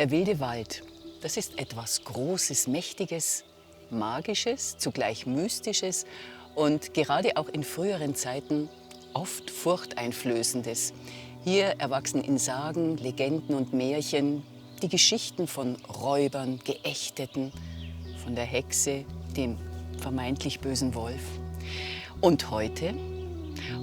Der wilde Wald, das ist etwas Großes, Mächtiges, Magisches, zugleich Mystisches und gerade auch in früheren Zeiten oft Furchteinflößendes. Hier erwachsen in Sagen, Legenden und Märchen die Geschichten von Räubern, Geächteten, von der Hexe, dem vermeintlich bösen Wolf. Und heute?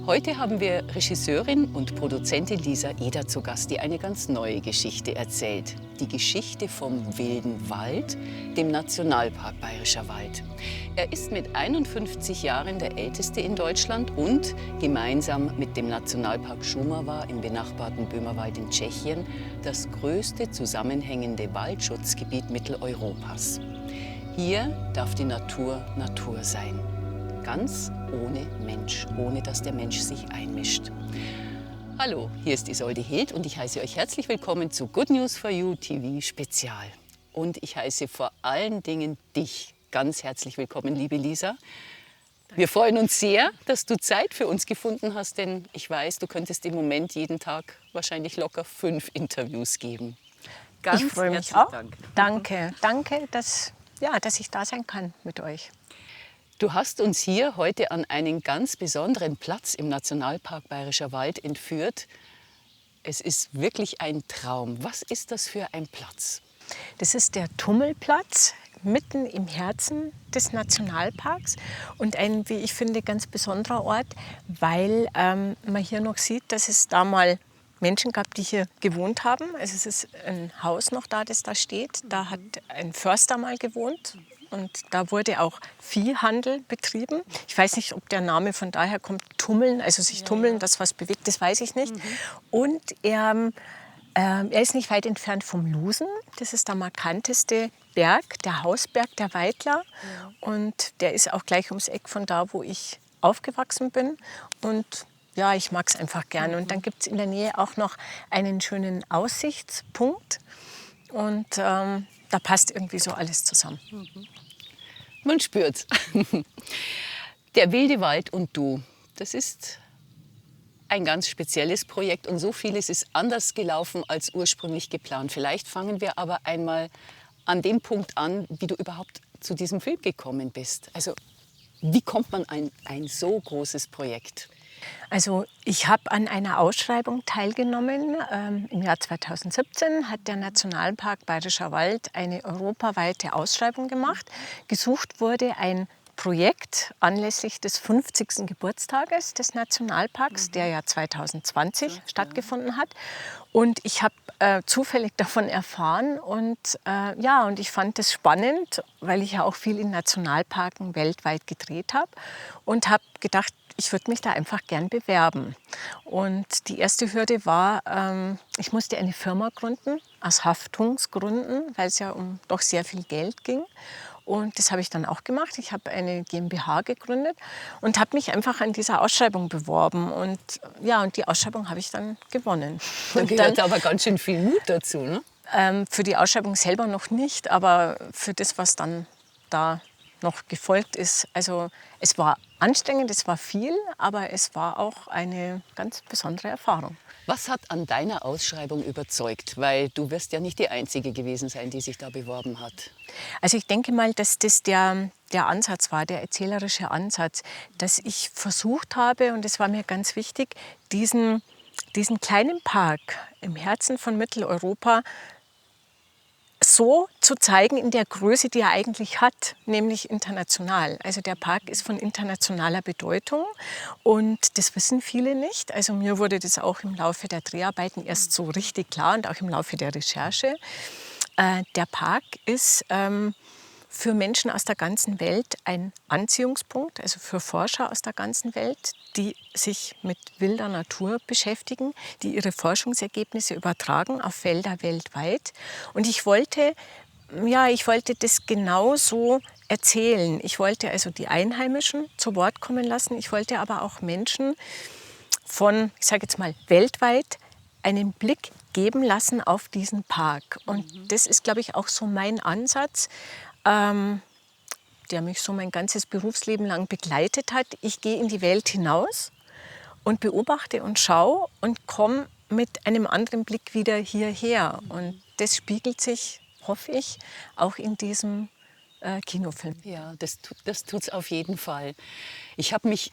Heute haben wir Regisseurin und Produzentin Lisa Eder zu Gast, die eine ganz neue Geschichte erzählt. Die Geschichte vom wilden Wald, dem Nationalpark Bayerischer Wald. Er ist mit 51 Jahren der älteste in Deutschland und gemeinsam mit dem Nationalpark Šumava im benachbarten Böhmerwald in Tschechien das größte zusammenhängende Waldschutzgebiet Mitteleuropas. Hier darf die Natur Natur sein. Ganz ohne Mensch, ohne dass der Mensch sich einmischt. Hallo, hier ist Isolde Hild und ich heiße euch herzlich willkommen zu Good News for You TV Spezial. Und ich heiße vor allen Dingen dich ganz herzlich willkommen, liebe Lisa. Wir freuen uns sehr, dass du Zeit für uns gefunden hast, denn ich weiß, du könntest im Moment jeden Tag wahrscheinlich locker 5 Interviews geben. Ganz ich freue mich auch. Danke, dass ich da sein kann mit euch. Du hast uns hier heute an einen ganz besonderen Platz im Nationalpark Bayerischer Wald entführt. Es ist wirklich ein Traum. Was ist das für ein Platz? Das ist der Tummelplatz mitten im Herzen des Nationalparks und ein, wie ich finde, ganz besonderer Ort, weil man hier noch sieht, dass es da mal Menschen gab, die hier gewohnt haben. Also es ist ein Haus noch da, das da steht. Da hat ein Förster mal gewohnt. Und da wurde auch Viehhandel betrieben. Ich weiß nicht, ob der Name von daher kommt, tummeln, also sich tummeln, das was bewegt, das weiß ich nicht. Und er ist nicht weit entfernt vom Lusen. Das ist der markanteste Berg, der Hausberg der Weidler. Und der ist auch gleich ums Eck von da, wo ich aufgewachsen bin. Und ja, ich mag es einfach gerne. Und dann gibt es in der Nähe auch noch einen schönen Aussichtspunkt. Und da passt irgendwie so alles zusammen. Man spürt's. Der wilde Wald und du, das ist ein ganz spezielles Projekt und so vieles ist anders gelaufen als ursprünglich geplant. Vielleicht fangen wir aber einmal an dem Punkt an, wie du überhaupt zu diesem Film gekommen bist. Also wie kommt man an ein so großes Projekt? Also ich habe an einer Ausschreibung teilgenommen. Im Jahr 2017 hat der Nationalpark Bayerischer Wald eine europaweite Ausschreibung gemacht. Gesucht wurde ein Projekt anlässlich des 50. Geburtstages des Nationalparks, der ja 2020 stattgefunden hat. Und ich habe zufällig davon erfahren und ich fand es spannend, weil ich ja auch viel in Nationalparken weltweit gedreht habe und habe gedacht, ich würde mich da einfach gern bewerben. Und die erste Hürde war, ich musste eine Firma gründen, aus Haftungsgründen, weil es ja um doch sehr viel Geld ging. Und das habe ich dann auch gemacht. Ich habe eine GmbH gegründet und habe mich einfach an dieser Ausschreibung beworben. Und die Ausschreibung habe ich dann gewonnen. Da gehört aber ganz schön viel Mut dazu, ne? Für die Ausschreibung selber noch nicht, aber für das, was dann da noch gefolgt ist. Also es war anstrengend, es war viel, aber es war auch eine ganz besondere Erfahrung. Was hat an deiner Ausschreibung überzeugt? Weil du wirst ja nicht die Einzige gewesen sein, die sich da beworben hat. Also ich denke mal, dass das der Ansatz war, der erzählerische Ansatz, dass ich versucht habe, und es war mir ganz wichtig, diesen kleinen Park im Herzen von Mitteleuropa so zu zeigen in der Größe, die er eigentlich hat, nämlich international. Also der Park ist von internationaler Bedeutung und das wissen viele nicht. Also mir wurde das auch im Laufe der Dreharbeiten erst so richtig klar und auch im Laufe der Recherche. Der Park ist für Menschen aus der ganzen Welt ein Anziehungspunkt, also für Forscher aus der ganzen Welt, die sich mit wilder Natur beschäftigen, die ihre Forschungsergebnisse übertragen auf Wälder weltweit. Und ich wollte das genauso erzählen. Ich wollte also die Einheimischen zu Wort kommen lassen. Ich wollte aber auch Menschen von, ich sage jetzt mal, weltweit einen Blick geben lassen auf diesen Park. Und das ist, glaube ich, auch so mein Ansatz, der mich so mein ganzes Berufsleben lang begleitet hat. Ich gehe in die Welt hinaus und beobachte und schaue und komme mit einem anderen Blick wieder hierher. Und das spiegelt sich, hoffe ich, auch in diesem Kinofilm. Ja, das tut's auf jeden Fall. Ich habe mich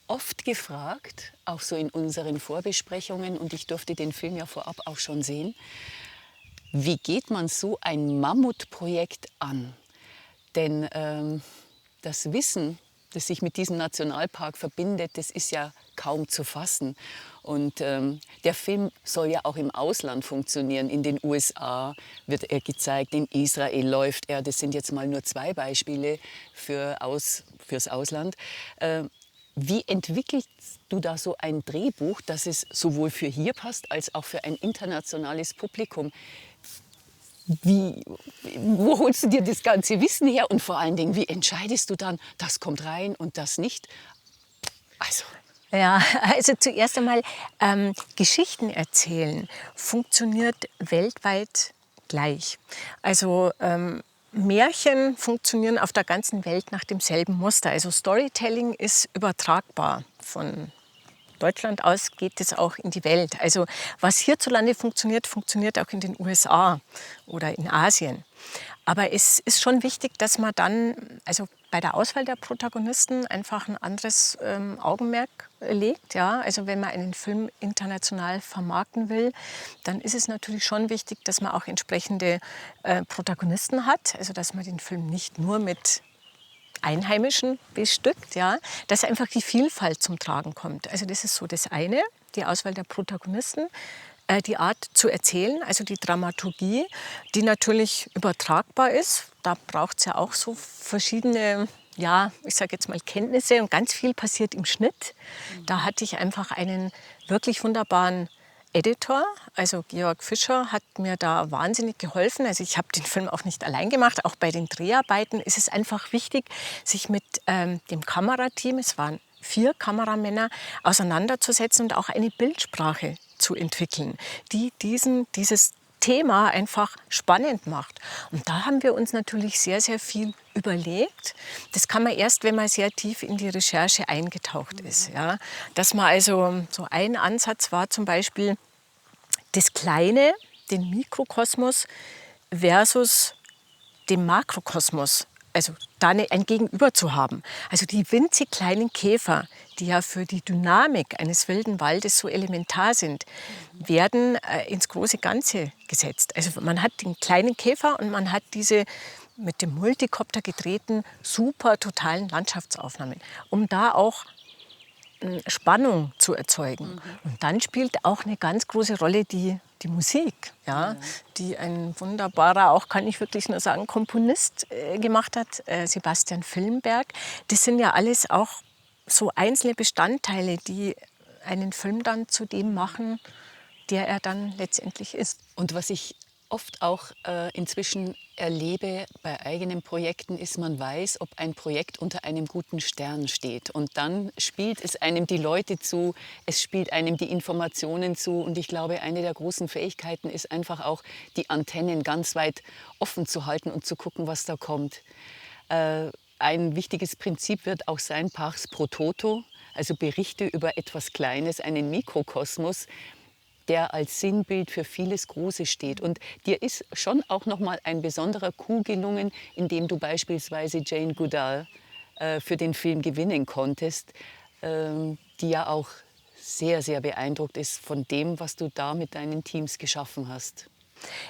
oft gefragt, auch so in unseren Vorbesprechungen, und ich durfte den Film ja vorab auch schon sehen, wie geht man so ein Mammutprojekt an? Denn das Wissen, das sich mit diesem Nationalpark verbindet, das ist ja kaum zu fassen. Und der Film soll ja auch im Ausland funktionieren. In den USA wird er gezeigt, in Israel läuft er. Das sind jetzt mal nur 2 Beispiele fürs Ausland. Wie entwickelst du da so ein Drehbuch, dass es sowohl für hier passt, als auch für ein internationales Publikum? Wo holst du dir das ganze Wissen her? Und vor allen Dingen, wie entscheidest du dann, das kommt rein und das nicht? Also, Ja, also zuerst einmal, Geschichten erzählen funktioniert weltweit gleich. Also Märchen funktionieren auf der ganzen Welt nach demselben Muster. Also Storytelling ist übertragbar. Von Deutschland aus geht es auch in die Welt. Also was hierzulande funktioniert, funktioniert auch in den USA oder in Asien. Aber es ist schon wichtig, dass man dann, also bei der Auswahl der Protagonisten einfach ein anderes Augenmerk legt. Ja? Also wenn man einen Film international vermarkten will, dann ist es natürlich schon wichtig, dass man auch entsprechende Protagonisten hat. Also dass man den Film nicht nur mit Einheimischen bestückt, ja, dass einfach die Vielfalt zum Tragen kommt. Also das ist so das eine, die Auswahl der Protagonisten, die Art zu erzählen, also die Dramaturgie, die natürlich übertragbar ist. Da braucht es ja auch so verschiedene, ja, ich sage jetzt mal Kenntnisse, und ganz viel passiert im Schnitt. Da hatte ich einfach einen wirklich wunderbaren Editor, also Georg Fischer, hat mir da wahnsinnig geholfen. Also ich habe den Film auch nicht allein gemacht. Auch bei den Dreharbeiten ist es einfach wichtig, sich mit dem Kamerateam, es waren 4 Kameramänner, auseinanderzusetzen und auch eine Bildsprache zu entwickeln, die dieses Thema einfach spannend macht. Und da haben wir uns natürlich sehr, sehr viel überlegt. Das kann man erst, wenn man sehr tief in die Recherche eingetaucht ist. Ja. Dass man also, so ein Ansatz war zum Beispiel das Kleine, den Mikrokosmos versus dem Makrokosmos. Also da ein Gegenüber zu haben. Also die winzig kleinen Käfer, die ja für die Dynamik eines wilden Waldes so elementar sind, werden ins große Ganze gesetzt. Also man hat den kleinen Käfer und man hat diese mit dem Multicopter gedrehten, super totalen Landschaftsaufnahmen, um da auch Spannung zu erzeugen. Und dann spielt auch eine ganz große Rolle die Musik, ja, die ein wunderbarer, auch kann ich wirklich nur sagen, Komponist gemacht hat, Sebastian Filmberg. Das sind ja alles auch so einzelne Bestandteile, die einen Film dann zu dem machen, der er dann letztendlich ist. und was ich oft auch inzwischen erlebe bei eigenen Projekten, ist, man weiß, ob ein Projekt unter einem guten Stern steht. Und dann spielt es einem die Leute zu, es spielt einem die Informationen zu. Und ich glaube, eine der großen Fähigkeiten ist einfach auch, die Antennen ganz weit offen zu halten und zu gucken, was da kommt. Ein wichtiges Prinzip wird auch sein, Pars pro toto, also Berichte über etwas Kleines, einen Mikrokosmos, der als Sinnbild für vieles Großes steht. Und dir ist schon auch noch mal ein besonderer Coup gelungen, indem du beispielsweise Jane Goodall für den Film gewinnen konntest, die ja auch sehr, sehr beeindruckt ist von dem, was du da mit deinen Teams geschaffen hast.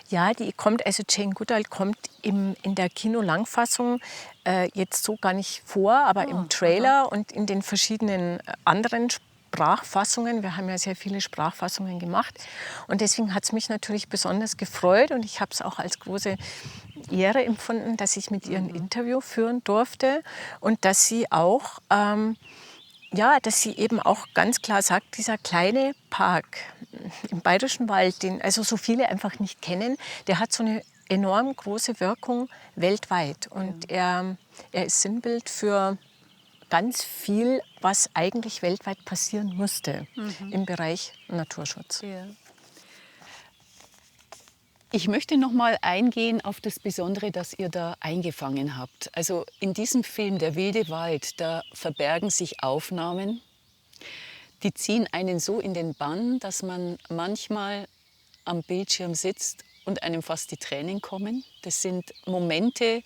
Ja, die kommt, also Jane Goodall kommt in der Kinolangfassung jetzt so gar nicht vor, aber im Trailer und in den verschiedenen anderen Sprachfassungen. Wir haben ja sehr viele Sprachfassungen gemacht und deswegen hat es mich natürlich besonders gefreut und ich habe es auch als große Ehre empfunden, dass ich mit ihr ein Interview führen durfte und dass sie auch ja, dass sie eben auch ganz klar sagt, dieser kleine Park im Bayerischen Wald, den also so viele einfach nicht kennen, der hat so eine enorm große Wirkung weltweit. Und er ist Sinnbild für ganz viel, was eigentlich weltweit passieren müsste im Bereich Naturschutz. Ja. Ich möchte noch mal eingehen auf das Besondere, das ihr da eingefangen habt. Also in diesem Film Der wilde Wald, da verbergen sich Aufnahmen, die ziehen einen so in den Bann, dass man manchmal am Bildschirm sitzt und einem fast die Tränen kommen. Das sind Momente,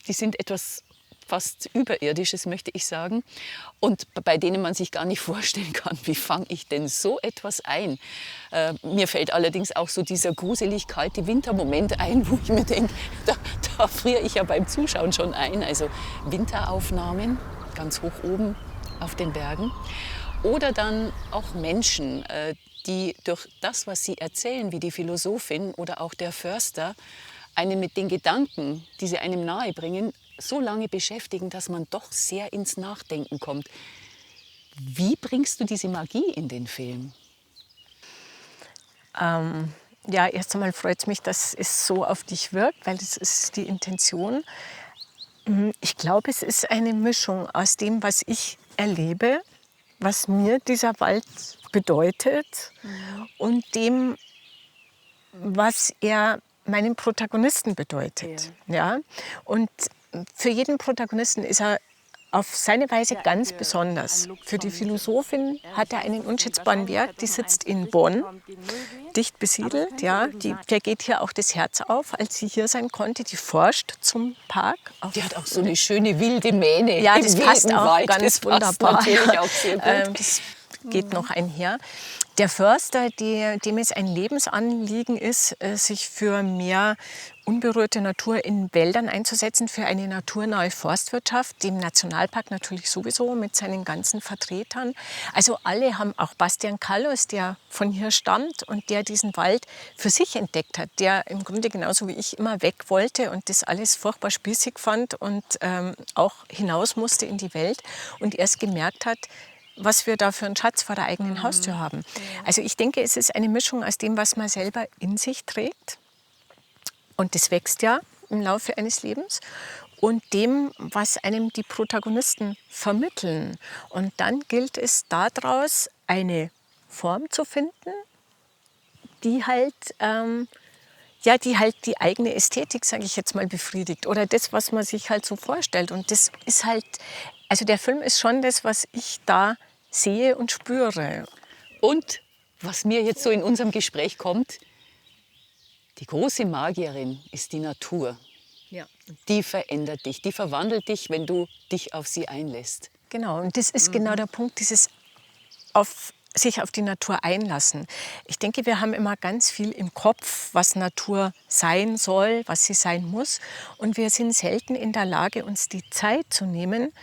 die sind etwas fast Überirdisches, möchte ich sagen. Und bei denen man sich gar nicht vorstellen kann, wie fange ich denn so etwas ein? Mir fällt allerdings auch so dieser gruselig kalte Wintermoment ein, wo ich mir denke, da friere ich ja beim Zuschauen schon ein. Also Winteraufnahmen, ganz hoch oben auf den Bergen. Oder dann auch Menschen, die durch das, was sie erzählen, wie die Philosophin oder auch der Förster, einen mit den Gedanken, die sie einem nahebringen, so lange beschäftigen, dass man doch sehr ins Nachdenken kommt. Wie bringst du diese Magie in den Film? Ja, erst einmal freut es mich, dass es so auf dich wirkt, weil das ist die Intention. Ich glaube, es ist eine Mischung aus dem, was ich erlebe, was mir dieser Wald bedeutet und dem, was er meinem Protagonisten bedeutet. Ja. Und für jeden Protagonisten ist er auf seine Weise ganz besonders. Für die Philosophin hat er einen unschätzbaren Wert. Die sitzt in Bonn, dicht besiedelt. Ja. Der geht hier auch das Herz auf, als sie hier sein konnte. Die forscht zum Park. Die hat auch so eine schöne wilde Mähne. Ja, das passt auch Wald. ganz das wunderbar. Passt natürlich auch sehr gut. Das geht noch einher. Der Förster, dem es ein Lebensanliegen ist, sich für mehr unberührte Natur in Wäldern einzusetzen, für eine naturnahe Forstwirtschaft, dem Nationalpark natürlich sowieso mit seinen ganzen Vertretern. Also alle haben, auch Bastian Kallus, der von hier stammt und der diesen Wald für sich entdeckt hat, der im Grunde genauso wie ich immer weg wollte und das alles furchtbar spießig fand und auch hinaus musste in die Welt und erst gemerkt hat, was wir da für einen Schatz vor der eigenen Haustür haben. Also ich denke, es ist eine Mischung aus dem, was man selber in sich trägt. Und das wächst ja im Laufe eines Lebens. Und dem, was einem die Protagonisten vermitteln. Und dann gilt es daraus, eine Form zu finden, die halt, die eigene Ästhetik, sage ich jetzt mal, befriedigt. Oder das, was man sich halt so vorstellt. Und das ist halt, also der Film ist schon das, was ich da sehe und spüre. Und was mir jetzt so in unserem Gespräch kommt, die große Magierin ist die Natur. Ja. Die verändert dich, die verwandelt dich, wenn du dich auf sie einlässt. Genau, und das ist genau der Punkt, dieses sich auf die Natur einlassen. Ich denke, wir haben immer ganz viel im Kopf, was Natur sein soll, was sie sein muss. Und wir sind selten in der Lage, uns die Zeit zu nehmen,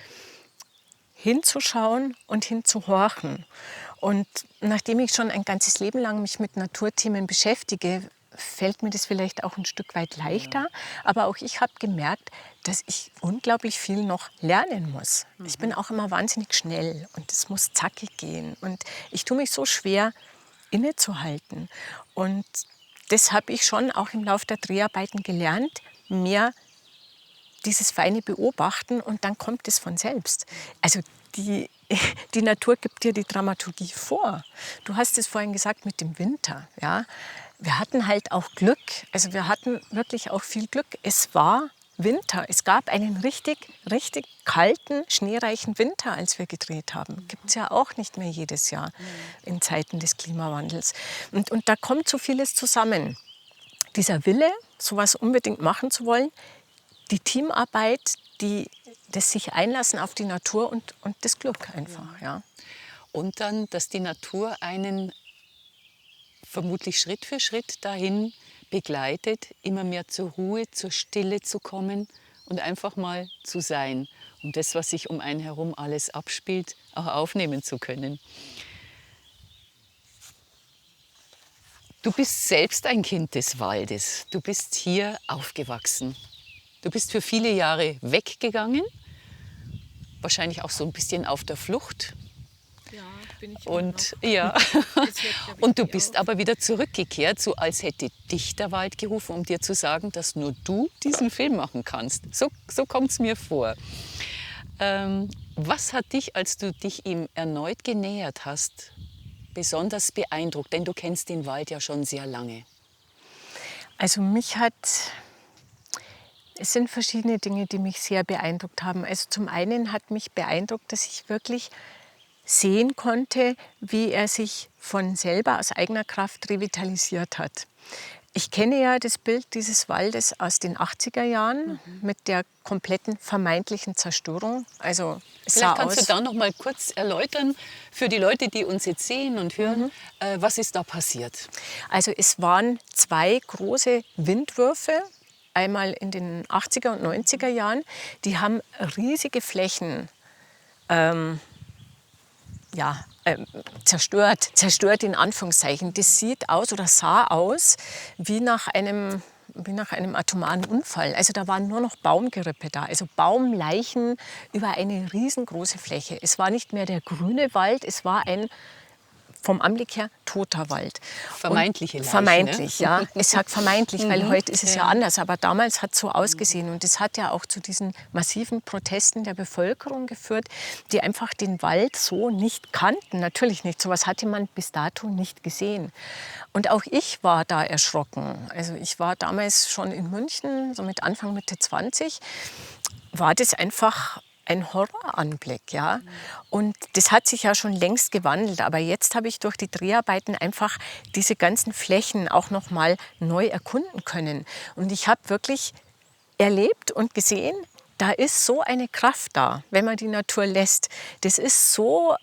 hinzuschauen und hinzuhorchen. Und nachdem ich schon ein ganzes Leben lang mich mit Naturthemen beschäftige, fällt mir das vielleicht auch ein Stück weit leichter. Aber auch ich habe gemerkt, dass ich unglaublich viel noch lernen muss. Ich bin auch immer wahnsinnig schnell und es muss zackig gehen. Und ich tue mich so schwer, innezuhalten. Und das habe ich schon auch im Laufe der Dreharbeiten gelernt, mehr dieses feine Beobachten und dann kommt es von selbst. Also die Natur gibt dir die Dramaturgie vor. Du hast es vorhin gesagt mit dem Winter. Ja? Wir hatten halt auch Glück. Also wir hatten wirklich auch viel Glück. Es war Winter. Es gab einen richtig kalten, schneereichen Winter, als wir gedreht haben. Gibt es ja auch nicht mehr jedes Jahr in Zeiten des Klimawandels. Und da kommt so vieles zusammen. Dieser Wille, sowas unbedingt machen zu wollen, die Teamarbeit, das sich einlassen auf die Natur und das Glück einfach. Ja. Und dann, dass die Natur einen vermutlich Schritt für Schritt dahin begleitet, immer mehr zur Ruhe, zur Stille zu kommen und einfach mal zu sein, um das, was sich um einen herum alles abspielt, auch aufnehmen zu können. Du bist selbst ein Kind des Waldes. Du bist hier aufgewachsen. Du bist für viele Jahre weggegangen, wahrscheinlich auch so ein bisschen auf der Flucht. Ja, bin ich und ja. Und du bist aber wieder zurückgekehrt, so als hätte dich der Wald gerufen, um dir zu sagen, dass nur du diesen Film machen kannst. So kommt es mir vor. Was hat dich, als du dich ihm erneut genähert hast, besonders beeindruckt? Denn du kennst den Wald ja schon sehr lange. Also es sind verschiedene Dinge, die mich sehr beeindruckt haben. Also zum einen hat mich beeindruckt, dass ich wirklich sehen konnte, wie er sich von selber aus eigener Kraft revitalisiert hat. Ich kenne ja das Bild dieses Waldes aus den 80er Jahren mit der kompletten vermeintlichen Zerstörung. Also es Vielleicht sah kannst du aus, da noch mal kurz erläutern für die Leute, die uns jetzt sehen und hören, was ist da passiert? also es waren 2 große Windwürfe, einmal in den 80er und 90er Jahren. Die haben riesige Flächen ja, zerstört in Anführungszeichen. Das sieht aus oder sah aus wie nach einem atomaren Unfall. Also da waren nur noch Baumgerippe da, also Baumleichen über eine riesengroße Fläche. Es war nicht mehr der grüne Wald, es war ein vom Anblick her toter Wald. Vermeintliche Und Leiche, vermeintlich, ne? ja. Ich sage vermeintlich, weil heute ist es ja Ja. anders. Aber damals hat es so ausgesehen. Und das hat ja auch zu diesen massiven Protesten der Bevölkerung geführt, die einfach den Wald so nicht kannten. Natürlich nicht. So etwas hatte man bis dato nicht gesehen. Und auch ich war da erschrocken. Also ich war damals schon in München, so mit Anfang, Mitte 20, war das einfach ein Horroranblick, ja. Und das hat sich ja schon längst gewandelt. Aber jetzt habe ich durch die Dreharbeiten einfach diese ganzen Flächen auch noch mal neu erkunden können. Und ich habe wirklich erlebt und gesehen, da ist so eine Kraft da, wenn man die Natur lässt. Das ist so,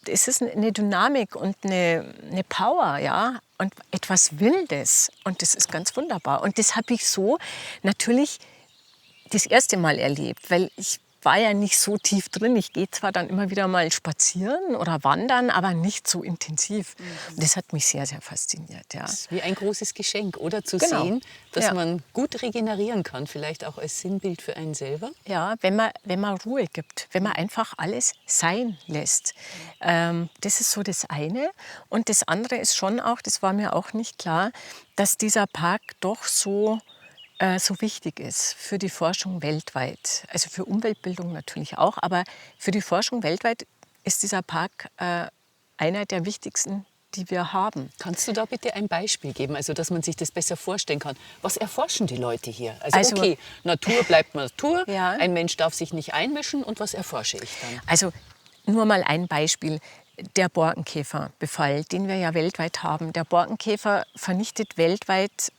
es ist eine Dynamik und eine Power, ja, und etwas Wildes. Und das ist ganz wunderbar. Und das habe ich so natürlich das erste Mal erlebt, weil ich war ja nicht so tief drin. Ich gehe zwar dann immer wieder mal spazieren oder wandern, aber nicht so intensiv. Das hat mich sehr, sehr fasziniert. Ja. Das ist wie ein großes Geschenk, oder? Zu Genau. sehen, dass Ja. man gut regenerieren kann, vielleicht auch als Sinnbild für einen selber. Ja, wenn man Ruhe gibt, wenn man einfach alles sein lässt. Das ist so das eine. Und das andere ist schon auch, das war mir auch nicht klar, dass dieser Park doch so wichtig ist für die Forschung weltweit. Also für Umweltbildung natürlich auch, aber für die Forschung weltweit ist dieser Park einer der wichtigsten, die wir haben. Kannst du da bitte ein Beispiel geben, also dass man sich das besser vorstellen kann? Was erforschen die Leute hier? Also okay, Natur bleibt Natur, Ja. ein Mensch darf sich nicht einmischen und was erforsche ich dann? Also nur mal ein Beispiel. Der Borkenkäferbefall, den wir ja weltweit haben. Der Borkenkäfer vernichtet weltweit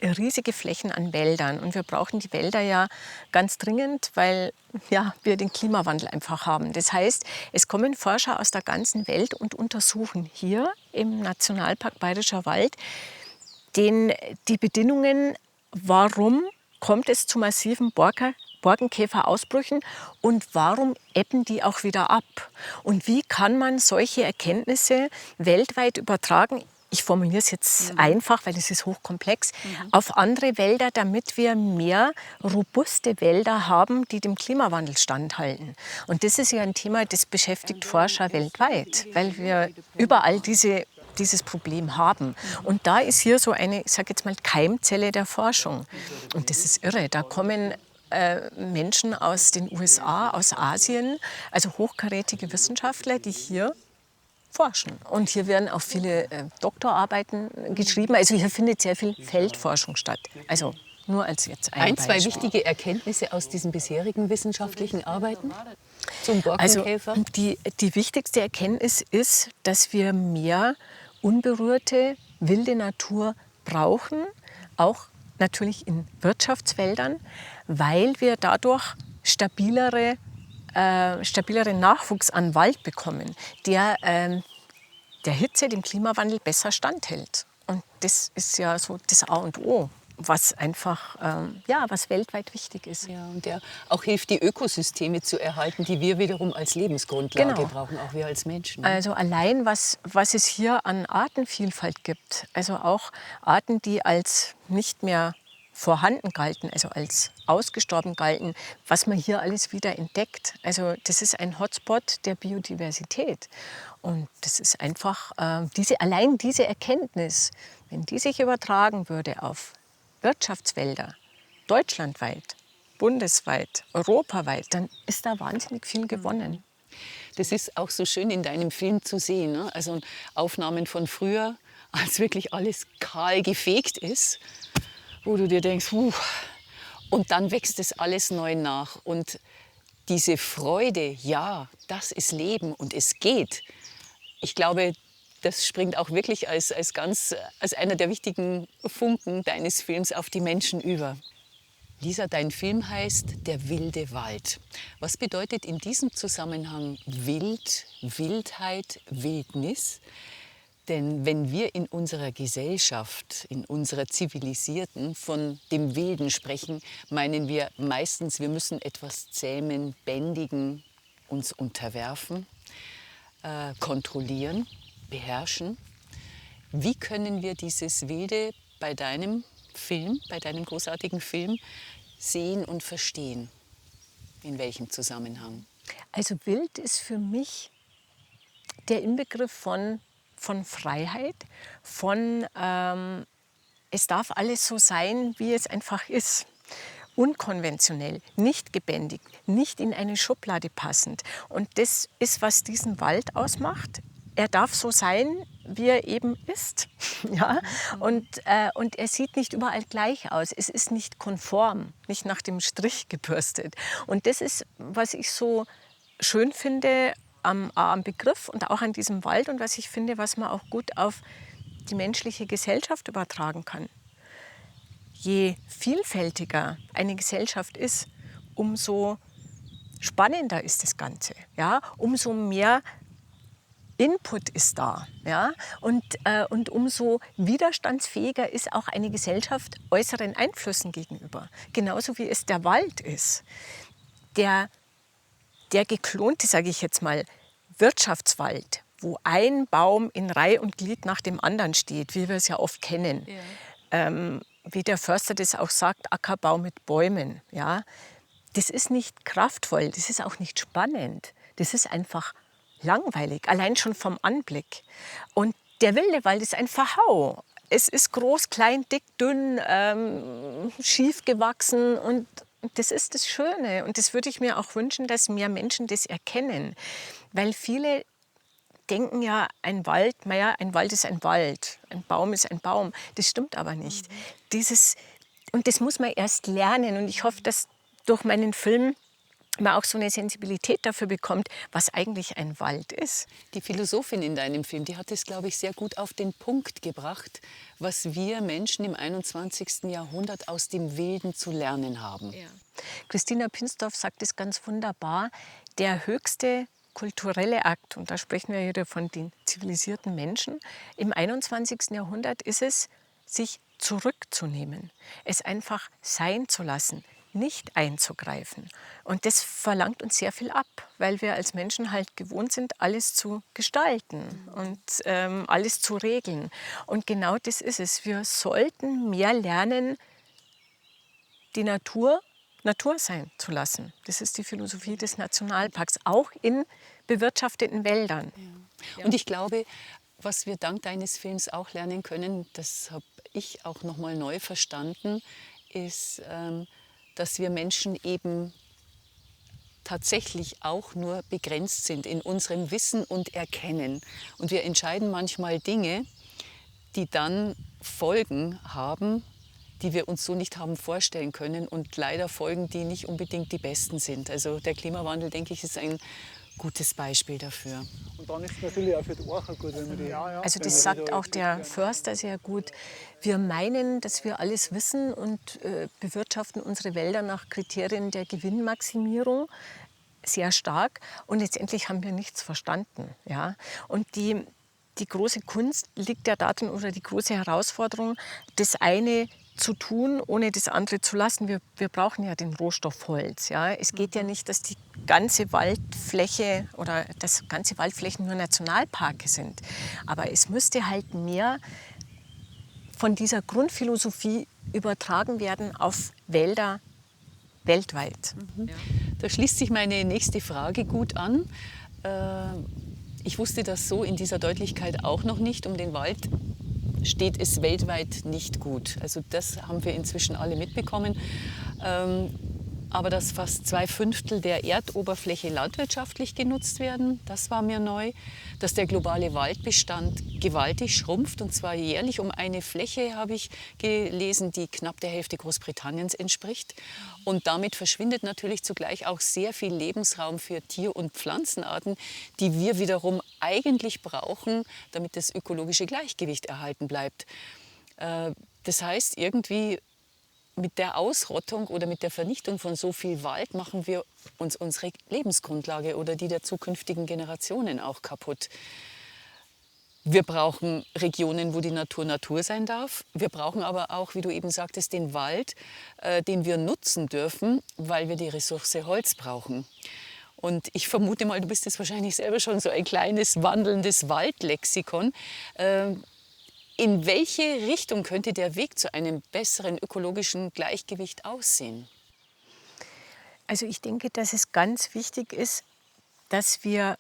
riesige Flächen an Wäldern. Und wir brauchen die Wälder ja ganz dringend, weil ja, wir den Klimawandel einfach haben. Das heißt, es kommen Forscher aus der ganzen Welt und untersuchen hier im Nationalpark Bayerischer Wald die Bedingungen, warum kommt es zu massiven Borkenkäferausbrüchen und warum ebben die auch wieder ab? Und wie kann man solche Erkenntnisse weltweit übertragen? Ich formuliere es jetzt einfach, weil es ist hochkomplex, auf andere Wälder, damit wir mehr robuste Wälder haben, die dem Klimawandel standhalten. Und das ist ja ein Thema, das beschäftigt Forscher weltweit, weil wir überall dieses Problem haben. Und da ist hier so eine, ich sage jetzt mal, Keimzelle der Forschung. Und das ist irre. Da kommen Menschen aus den USA, aus Asien, also hochkarätige Wissenschaftler, die hier forschen. Und hier werden auch viele Doktorarbeiten geschrieben. Also hier findet sehr viel Feldforschung statt. Also nur als jetzt ein Zwei Beispiel. wichtige Erkenntnisse aus diesen bisherigen wissenschaftlichen Arbeiten zum Also Borkenkäfer. die wichtigste Erkenntnis ist, dass wir mehr unberührte, wilde Natur brauchen, auch natürlich in Wirtschaftswäldern, weil wir dadurch stabileren Nachwuchs an Wald bekommen, der der Hitze, dem Klimawandel besser standhält. Und das ist ja so das A und O, was einfach, was weltweit wichtig ist. Ja, und der auch hilft, die Ökosysteme zu erhalten, die wir wiederum als Lebensgrundlage Genau. brauchen, auch wir als Menschen. Also allein, was es hier an Artenvielfalt gibt, also auch Arten, die als nicht mehr vorhanden galten, also als ausgestorben galten, was man hier alles wieder entdeckt. Also das ist ein Hotspot der Biodiversität. Und das ist einfach, allein diese Erkenntnis, wenn die sich übertragen würde auf Wirtschaftswälder, deutschlandweit, bundesweit, europaweit, dann ist da wahnsinnig viel gewonnen. Das ist auch so schön in deinem Film zu sehen. Ne? Also Aufnahmen von früher, als wirklich alles kahl gefegt ist, wo du dir denkst, und dann wächst das alles neu nach. Und diese Freude, ja, das ist Leben und es geht, ich glaube, das springt auch wirklich als einer der wichtigen Funken deines Films auf die Menschen über. Lisa, dein Film heißt Der wilde Wald. Was bedeutet in diesem Zusammenhang Wild, Wildheit, Wildnis? Denn wenn wir in unserer Gesellschaft, in unserer zivilisierten, von dem Wilden sprechen, meinen wir meistens, wir müssen etwas zähmen, bändigen, uns unterwerfen, kontrollieren, beherrschen. Wie können wir dieses Wilde bei deinem Film, bei deinem großartigen Film sehen und verstehen? In welchem Zusammenhang? Also wild ist für mich der Inbegriff von Freiheit, es darf alles so sein, wie es einfach ist. Unkonventionell, nicht gebändigt, nicht in eine Schublade passend. Und das ist, was diesen Wald ausmacht. Er darf so sein, wie er eben ist. Ja? Und er sieht nicht überall gleich aus. Es ist nicht konform, nicht nach dem Strich gebürstet. Und das ist, was ich so schön finde am Begriff und auch an diesem Wald und was ich finde, was man auch gut auf die menschliche Gesellschaft übertragen kann. Je vielfältiger eine Gesellschaft ist, umso spannender ist das Ganze. Ja? Umso mehr Input ist da. Ja? Und umso widerstandsfähiger ist auch eine Gesellschaft äußeren Einflüssen gegenüber. Genauso wie es der Wald ist. Der geklonte, sage ich jetzt mal, Wirtschaftswald, wo ein Baum in Reih und Glied nach dem anderen steht, wie wir es ja oft kennen. Ja. Wie der Förster das auch sagt, Ackerbau mit Bäumen. Ja? Das ist nicht kraftvoll, das ist auch nicht spannend. Das ist einfach langweilig, allein schon vom Anblick. Und der wilde Wald ist ein Verhau. Es ist groß, klein, dick, dünn, schief gewachsen und das ist das Schöne. Und das würde ich mir auch wünschen, dass mehr Menschen das erkennen. Weil viele denken ja, ein Wald ist ein Wald, ein Baum ist ein Baum. Das stimmt aber nicht. Und das muss man erst lernen. Und ich hoffe, dass durch meinen Film man auch so eine Sensibilität dafür bekommt, was eigentlich ein Wald ist. Die Philosophin in deinem Film, die hat es, glaube ich, sehr gut auf den Punkt gebracht, was wir Menschen im 21. Jahrhundert aus dem Wilden zu lernen haben. Ja. Christina Pinsdorf sagt es ganz wunderbar, der höchste kulturelle Akt, und da sprechen wir wieder von den zivilisierten Menschen, im 21. Jahrhundert ist es, sich zurückzunehmen, es einfach sein zu lassen, nicht einzugreifen. Und das verlangt uns sehr viel ab, weil wir als Menschen halt gewohnt sind, alles zu gestalten und alles zu regeln. Und genau das ist es. Wir sollten mehr lernen, die Natur sein zu lassen. Das ist die Philosophie des Nationalparks, auch in bewirtschafteten Wäldern. Ja. Und ich glaube, was wir dank deines Films auch lernen können, das habe ich auch noch mal neu verstanden, ist, dass wir Menschen eben tatsächlich auch nur begrenzt sind in unserem Wissen und Erkennen. Und wir entscheiden manchmal Dinge, die dann Folgen haben, die wir uns so nicht haben vorstellen können und leider Folgen, die nicht unbedingt die besten sind. Also der Klimawandel, denke ich, ist ein gutes Beispiel dafür. Und dann ist es natürlich auch für die Orca gut, wenn man die... Also das sagt auch der Förster sehr gut. Wir meinen, dass wir alles wissen und bewirtschaften unsere Wälder nach Kriterien der Gewinnmaximierung sehr stark. Und letztendlich haben wir nichts verstanden. Ja? Und die große Kunst liegt ja darin, oder die große Herausforderung, das eine zu tun, ohne das andere zu lassen. Wir brauchen ja den Rohstoff Holz. Ja? Es geht ja nicht, dass die ganze Waldfläche oder dass ganze Waldflächen nur Nationalparke sind. Aber es müsste halt mehr von dieser Grundphilosophie übertragen werden auf Wälder weltweit. Ja. Da schließt sich meine nächste Frage gut an. Ich wusste das so in dieser Deutlichkeit auch noch nicht. Um den Wald steht es weltweit nicht gut. Also das haben wir inzwischen alle mitbekommen. aber dass fast 2/5 der Erdoberfläche landwirtschaftlich genutzt werden, das war mir neu. Dass der globale Waldbestand gewaltig schrumpft, und zwar jährlich um eine Fläche, habe ich gelesen, die knapp der Hälfte Großbritanniens entspricht. Und damit verschwindet natürlich zugleich auch sehr viel Lebensraum für Tier- und Pflanzenarten, die wir wiederum eigentlich brauchen, damit das ökologische Gleichgewicht erhalten bleibt. Das heißt, irgendwie mit der Ausrottung oder mit der Vernichtung von so viel Wald machen wir uns unsere Lebensgrundlage oder die der zukünftigen Generationen auch kaputt. Wir brauchen Regionen, wo die Natur Natur sein darf. Wir brauchen aber auch, wie du eben sagtest, den Wald, den wir nutzen dürfen, weil wir die Ressource Holz brauchen. Und ich vermute mal, du bist jetzt wahrscheinlich selber schon so ein kleines wandelndes Waldlexikon. In welche Richtung könnte der Weg zu einem besseren ökologischen Gleichgewicht aussehen? Also ich denke, dass es ganz wichtig ist, dass wir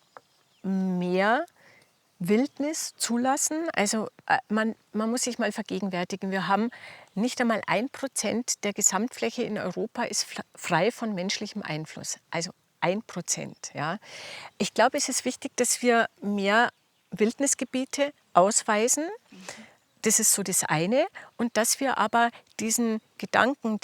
mehr Wildnis zulassen. Also man muss sich mal vergegenwärtigen, wir haben nicht einmal 1% der Gesamtfläche in Europa ist frei von menschlichem Einfluss. Also 1%. Ja. Ich glaube, es ist wichtig, dass wir mehr Wildnisgebiete ausweisen. Das ist so das eine. Und dass wir aber diesen Gedanken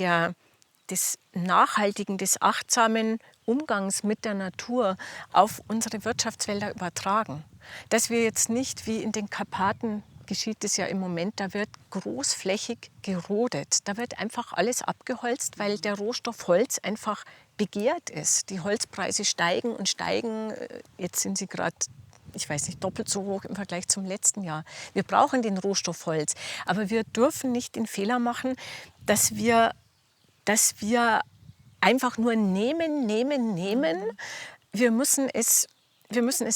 des nachhaltigen, des achtsamen Umgangs mit der Natur auf unsere Wirtschaftswälder übertragen. Dass wir jetzt nicht, wie in den Karpaten geschieht es ja im Moment, da wird großflächig gerodet. Da wird einfach alles abgeholzt, weil der Rohstoff Holz einfach begehrt ist. Die Holzpreise steigen und steigen. Jetzt sind sie gerade, ich weiß nicht, doppelt so hoch im Vergleich zum letzten Jahr. Wir brauchen den Rohstoff Holz, aber wir dürfen nicht den Fehler machen, dass wir einfach nur nehmen. Wir müssen es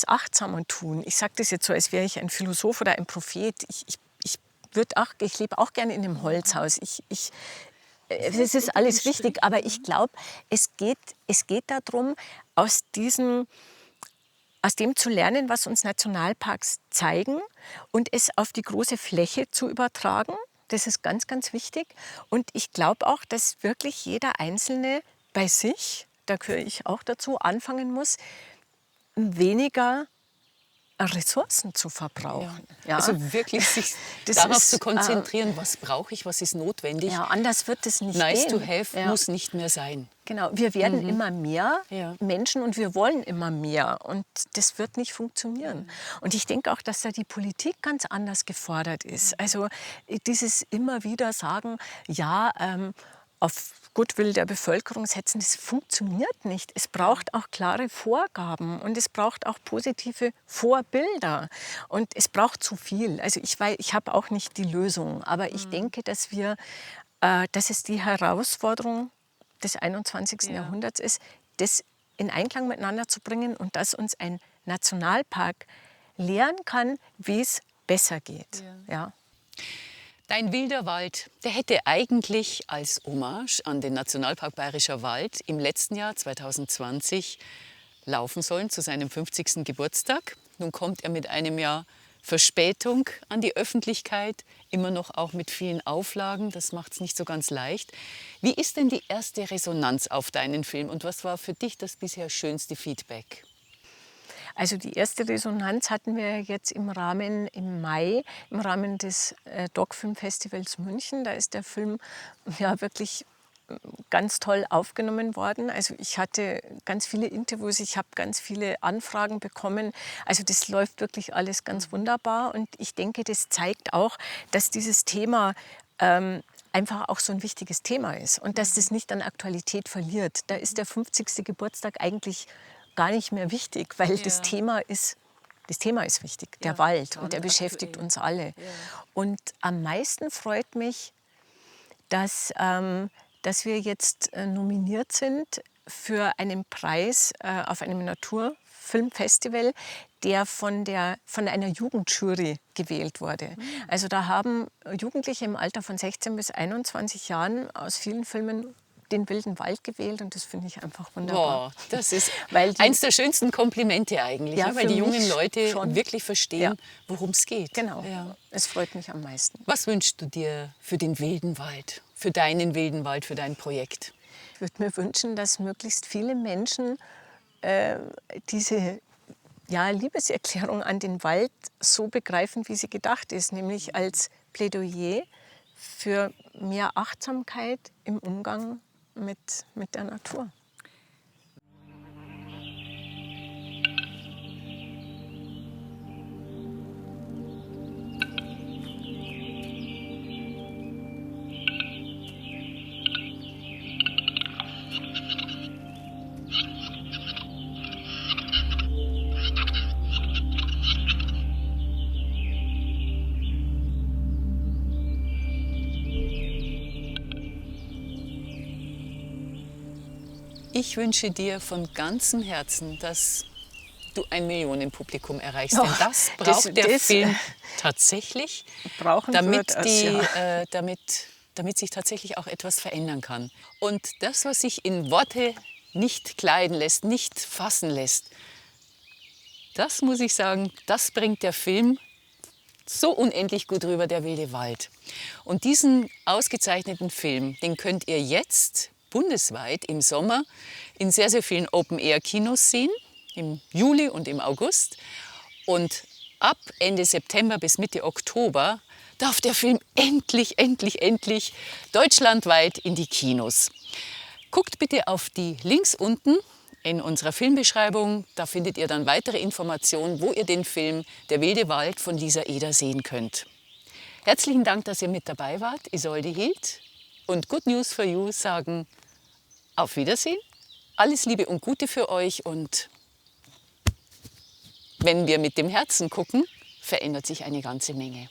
achtsamer tun. Ich sage das jetzt so, als wäre ich ein Philosoph oder ein Prophet. Ich lebe auch gerne in einem Holzhaus. Es ist alles wichtig, aber ich glaube, es geht darum, aus dem zu lernen, was uns Nationalparks zeigen und es auf die große Fläche zu übertragen. Das ist ganz, ganz wichtig. Und ich glaube auch, dass wirklich jeder Einzelne bei sich, da gehöre ich auch dazu, anfangen muss, weniger Ressourcen zu verbrauchen. Ja. Also wirklich sich darauf zu konzentrieren, was brauche ich, was ist notwendig. Ja, anders wird es nicht Nice gehen. to have muss nicht mehr sein. Genau, wir werden immer mehr Menschen und wir wollen immer mehr und das wird nicht funktionieren. Und ich denke auch, dass da die Politik ganz anders gefordert ist. Also dieses immer wieder sagen, auf Goodwill der Bevölkerung setzen, das funktioniert nicht. Es braucht auch klare Vorgaben und es braucht auch positive Vorbilder und es braucht zu viel. Also ich habe auch nicht die Lösung, aber ich denke, dass es die Herausforderung des 21. Jahrhunderts ist, das in Einklang miteinander zu bringen und dass uns ein Nationalpark lehren kann, wie es besser geht. Ja. Dein wilder Wald, der hätte eigentlich als Hommage an den Nationalpark Bayerischer Wald im letzten Jahr 2020 laufen sollen zu seinem 50. Geburtstag. Nun kommt er mit einem Jahr Verspätung an die Öffentlichkeit, immer noch auch mit vielen Auflagen. Das macht es nicht so ganz leicht. Wie ist denn die erste Resonanz auf deinen Film und was war für dich das bisher schönste Feedback? Also die erste Resonanz hatten wir jetzt im Mai, im Rahmen des Doc-Film-Festivals München. Da ist der Film ja wirklich ganz toll aufgenommen worden. Also ich hatte ganz viele Interviews, ich habe ganz viele Anfragen bekommen. Also das läuft wirklich alles ganz wunderbar und ich denke, das zeigt auch, dass dieses Thema einfach auch so ein wichtiges Thema ist und dass das nicht an Aktualität verliert. Da ist der 50. Geburtstag eigentlich gar nicht mehr wichtig, weil das Thema ist wichtig, der Wald, und der beschäftigt uns alle. Ja. Und am meisten freut mich, dass wir jetzt nominiert sind für einen Preis auf einem Naturfilmfestival, der von einer Jugendjury gewählt wurde. Also da haben Jugendliche im Alter von 16 bis 21 Jahren aus vielen Filmen den wilden Wald gewählt und das finde ich einfach wunderbar. Boah, das ist eins der schönsten Komplimente eigentlich, ja, weil die jungen Leute wirklich verstehen, worum es geht. Genau, es freut mich am meisten. Was wünschst du dir für den wilden Wald, für deinen wilden Wald, für dein Projekt? würde mir wünschen, dass möglichst viele Menschen diese Liebeserklärung an den Wald so begreifen, wie sie gedacht ist, nämlich als Plädoyer für mehr Achtsamkeit im Umgang mit der Natur. Ich wünsche dir von ganzem Herzen, dass du ein Millionenpublikum erreichst. Denn das braucht der Film tatsächlich, damit sich tatsächlich auch etwas verändern kann. Und das, was sich in Worte nicht kleiden lässt, nicht fassen lässt, das muss ich sagen, das bringt der Film so unendlich gut rüber, der wilde Wald. Und diesen ausgezeichneten Film, den könnt ihr jetzt bundesweit im Sommer in sehr, sehr vielen Open-Air-Kinos sehen, im Juli und im August. Und ab Ende September bis Mitte Oktober darf der Film endlich deutschlandweit in die Kinos. Guckt bitte auf die Links unten in unserer Filmbeschreibung. Da findet ihr dann weitere Informationen, wo ihr den Film Der wilde Wald von Lisa Eder sehen könnt. Herzlichen Dank, dass ihr mit dabei wart. Isolde Hild und Good News for You sagen auf Wiedersehen. Alles Liebe und Gute für euch. Und wenn wir mit dem Herzen gucken, verändert sich eine ganze Menge.